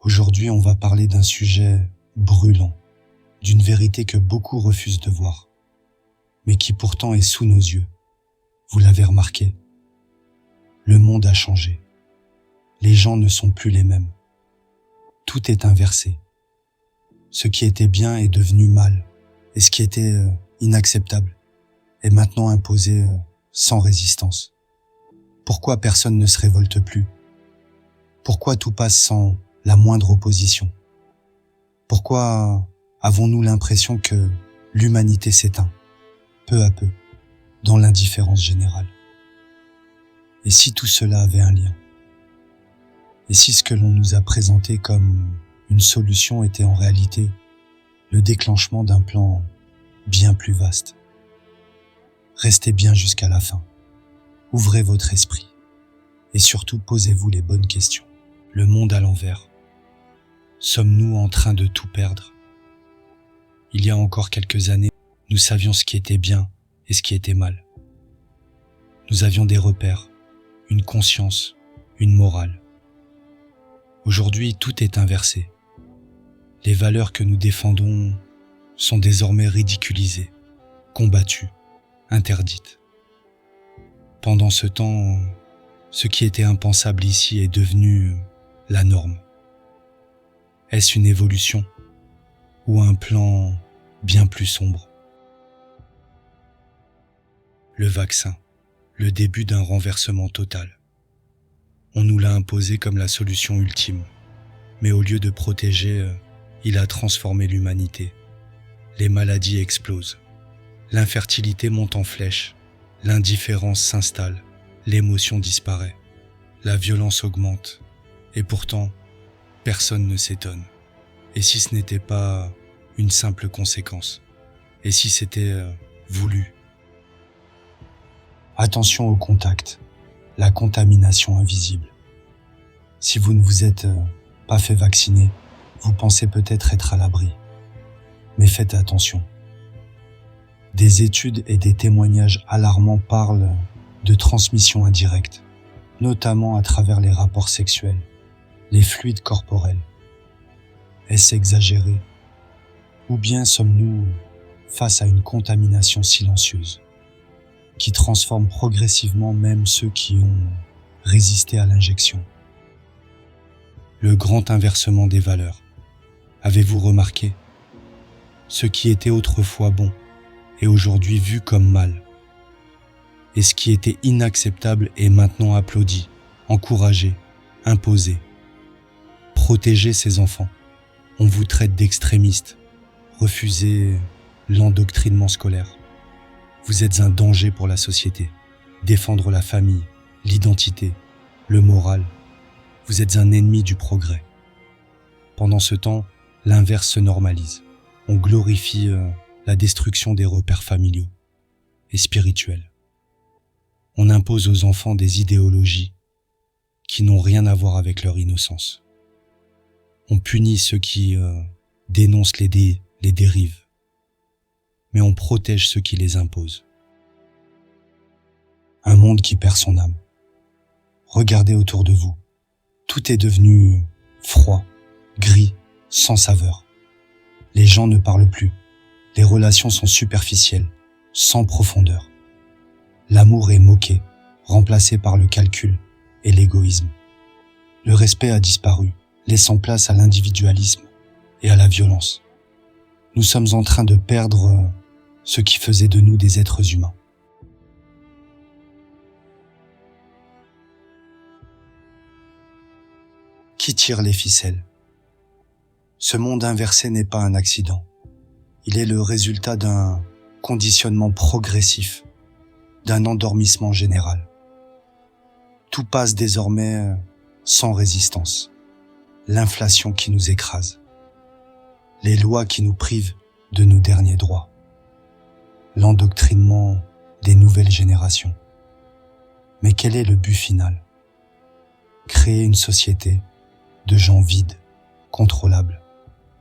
Aujourd'hui, on va parler d'un sujet brûlant, d'une vérité que beaucoup refusent de voir, mais qui pourtant est sous nos yeux. Vous l'avez remarqué, le monde a changé. Les gens ne sont plus les mêmes. Tout est inversé. Ce qui était bien est devenu mal, et ce qui était inacceptable est maintenant imposé sans résistance. Pourquoi personne ne se révolte plus? Pourquoi tout passe sans la moindre opposition? Pourquoi avons-nous l'impression que l'humanité s'éteint, peu à peu, dans l'indifférence générale? Et si tout cela avait un lien? Et si ce que l'on nous a présenté comme une solution était en réalité le déclenchement d'un plan bien plus vaste? Restez bien jusqu'à la fin. Ouvrez votre esprit. Et surtout, posez-vous les bonnes questions. Le monde à l'envers. Sommes-nous en train de tout perdre? Il y a encore quelques années, nous savions ce qui était bien et ce qui était mal. Nous avions des repères, une conscience, une morale. Aujourd'hui, tout est inversé. Les valeurs que nous défendons sont désormais ridiculisées, combattues, interdites. Pendant ce temps, ce qui était impensable ici est devenu la norme. Est-ce une évolution ou un plan bien plus sombre? Le vaccin, le début d'un renversement total. On nous l'a imposé comme la solution ultime, mais au lieu de protéger, il a transformé l'humanité. Les maladies explosent, l'infertilité monte en flèche, l'indifférence s'installe, l'émotion disparaît, la violence augmente, et pourtant, personne ne s'étonne. Et si ce n'était pas une simple conséquence? Et si c'était voulu? Attention au contact, la contamination invisible. Si vous ne vous êtes pas fait vacciner, vous pensez peut-être être à l'abri. Mais faites attention. Des études et des témoignages alarmants parlent de transmission indirecte, notamment à travers les rapports sexuels, les fluides corporels. Est-ce exagéré? Ou bien sommes-nous face à une contamination silencieuse qui transforme progressivement même ceux qui ont résisté à l'injection? Le grand inversement des valeurs. Avez-vous remarqué? Ce qui était autrefois bon est aujourd'hui vu comme mal. Et ce qui était inacceptable est maintenant applaudi, encouragé, imposé. Protégez ces enfants. On vous traite d'extrémistes. Refusez l'endoctrinement scolaire. Vous êtes un danger pour la société. Défendre la famille, l'identité, le moral. Vous êtes un ennemi du progrès. Pendant ce temps, l'inverse se normalise. On glorifie la destruction des repères familiaux et spirituels. On impose aux enfants des idéologies qui n'ont rien à voir avec leur innocence. On punit ceux qui dénoncent les dérives, mais on protège ceux qui les imposent. Un monde qui perd son âme. Regardez autour de vous. Tout est devenu froid, gris, sans saveur. Les gens ne parlent plus. Les relations sont superficielles, sans profondeur. L'amour est moqué, remplacé par le calcul et l'égoïsme. Le respect a disparu, laissant place à l'individualisme et à la violence. Nous sommes en train de perdre ce qui faisait de nous des êtres humains. Qui tire les ficelles? Ce monde inversé n'est pas un accident. Il est le résultat d'un conditionnement progressif, d'un endormissement général. Tout passe désormais sans résistance. L'inflation qui nous écrase. Les lois qui nous privent de nos derniers droits. L'endoctrinement des nouvelles générations. Mais quel est le but final? Créer une société de gens vides, contrôlables,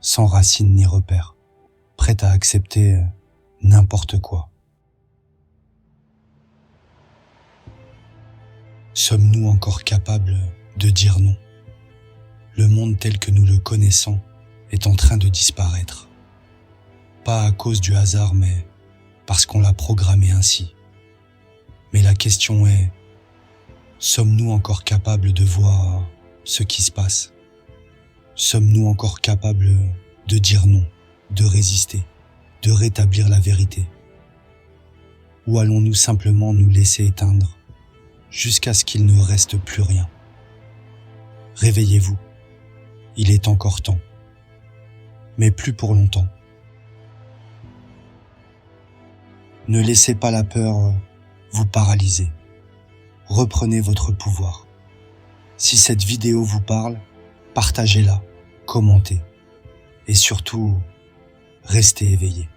sans racines ni repères, prêts à accepter n'importe quoi. Sommes-nous encore capables de dire non? Le monde tel que nous le connaissons est en train de disparaître. Pas à cause du hasard, mais parce qu'on l'a programmé ainsi. Mais la question est, sommes-nous encore capables de voir ce qui se passe? Sommes-nous encore capables de dire non, de résister, de rétablir la vérité? Ou allons-nous simplement nous laisser éteindre jusqu'à ce qu'il ne reste plus rien? Réveillez-vous, il est encore temps, mais plus pour longtemps. Ne laissez pas la peur vous paralyser. Reprenez votre pouvoir. Si cette vidéo vous parle, partagez-la, commentez et surtout, restez éveillés.